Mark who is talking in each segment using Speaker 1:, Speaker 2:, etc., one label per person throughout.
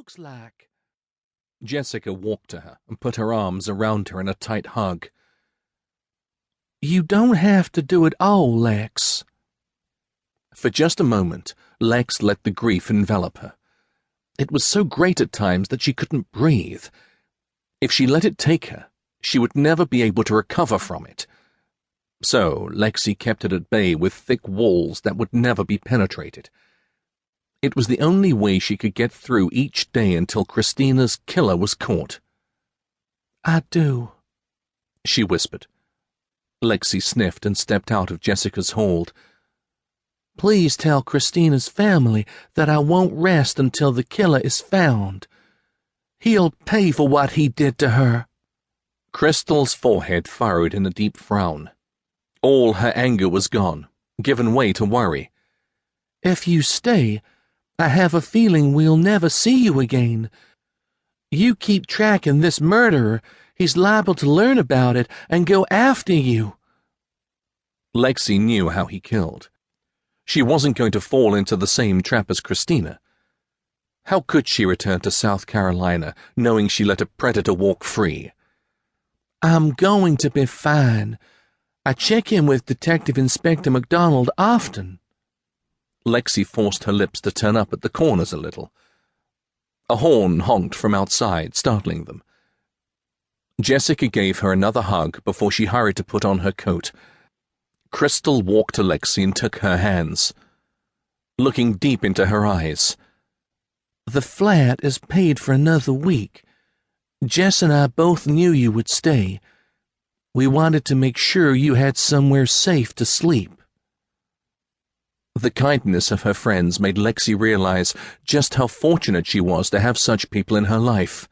Speaker 1: looks like.
Speaker 2: Jessica walked to her and put her arms around her in a tight hug.
Speaker 1: You don't have to do it all, Lex.
Speaker 2: For just a moment, Lex let the grief envelop her. It was so great at times that she couldn't breathe. If she let it take her, she would never be able to recover from it. So Lexi kept it at bay with thick walls that would never be penetrated. It was the only way she could get through each day until Christina's killer was caught.
Speaker 1: I do,
Speaker 2: she whispered. Lexi sniffed and stepped out of Jessica's hold.
Speaker 1: Please tell Christina's family that I won't rest until the killer is found. He'll pay for what he did to her.
Speaker 2: Crystal's forehead furrowed in a deep frown. All her anger was gone, given way to worry.
Speaker 1: If you stay, I have a feeling we'll never see you again. You keep tracking this murderer, he's liable to learn about it and go after you.
Speaker 2: Lexi knew how he killed. She wasn't going to fall into the same trap as Christina. How could she return to South Carolina knowing she let a predator walk free?
Speaker 1: I'm going to be fine. I check in with Detective Inspector MacDonald often.
Speaker 2: Lexi forced her lips to turn up at the corners a little. A horn honked from outside, startling them. Jessica gave her another hug before she hurried to put on her coat. Crystal walked to Lexi and took her hands, looking deep into her eyes.
Speaker 1: The flat is paid for another week. Jess and I both knew you would stay. We wanted to make sure you had somewhere safe to sleep.
Speaker 2: The kindness of her friends made Lexi realize just how fortunate she was to have such people in her life.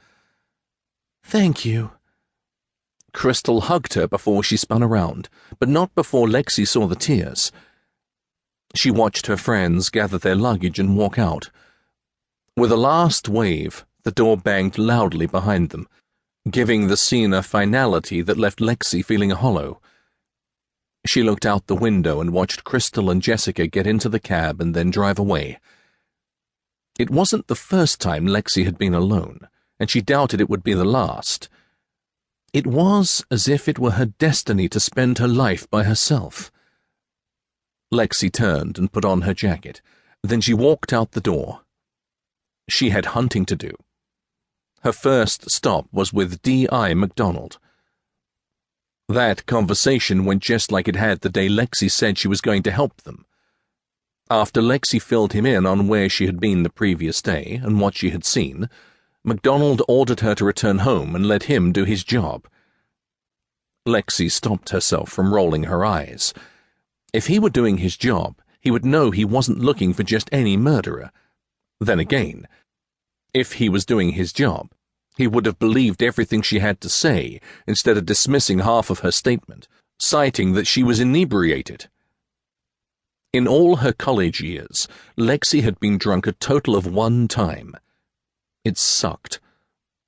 Speaker 1: Thank you.
Speaker 2: Crystal hugged her before she spun around, but not before Lexi saw the tears. She watched her friends gather their luggage and walk out. With a last wave, the door banged loudly behind them, giving the scene a finality that left Lexi feeling hollow. She looked out the window and watched Crystal and Jessica get into the cab and then drive away. It wasn't the first time Lexi had been alone, and she doubted it would be the last. It was as if it were her destiny to spend her life by herself. Lexi turned and put on her jacket. Then she walked out the door. She had hunting to do. Her first stop was with D.I. MacDonald. That conversation went just like it had the day Lexi said she was going to help them. After Lexi filled him in on where she had been the previous day and what she had seen, MacDonald ordered her to return home and let him do his job. Lexi stopped herself from rolling her eyes. If he were doing his job, he would know he wasn't looking for just any murderer. Then again, if he was doing his job, he would have believed everything she had to say instead of dismissing half of her statement, citing that she was inebriated. In all her college years, Lexi had been drunk a total of 1 time. It sucked.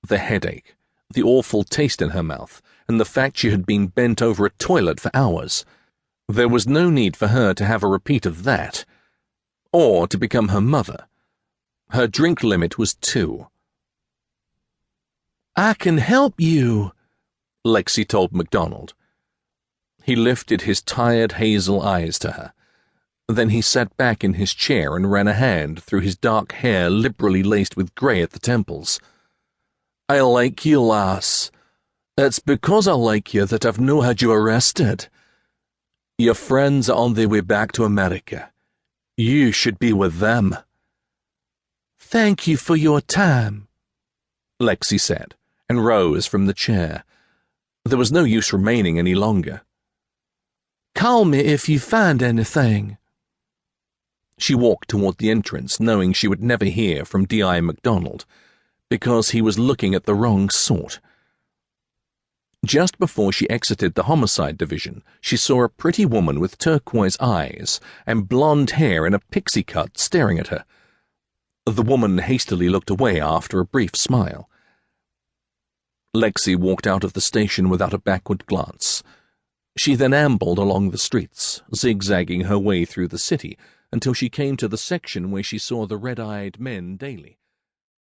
Speaker 2: The headache, the awful taste in her mouth, and the fact she had been bent over a toilet for hours. There was no need for her to have a repeat of that, or to become her mother. Her drink limit was 2.
Speaker 1: I can help you,
Speaker 2: Lexi told MacDonald. He lifted his tired hazel eyes to her. Then he sat back in his chair and ran a hand through his dark hair liberally laced with grey at the temples. I like you, lass. It's because I like you that I've no had you arrested. Your friends are on their way back to America. You should be with them.
Speaker 1: Thank you for your time,
Speaker 2: Lexi said, and rose from the chair. There was no use remaining any longer.
Speaker 1: Call me if you find anything.
Speaker 2: She walked toward the entrance, knowing she would never hear from D.I. MacDonald, because he was looking at the wrong sort. Just before she exited the homicide division, she saw a pretty woman with turquoise eyes and blonde hair in a pixie cut staring at her. The woman hastily looked away after a brief smile. Lexi walked out of the station without a backward glance. She then ambled along the streets, zigzagging her way through the city, until she came to the section where she saw the red-eyed men daily.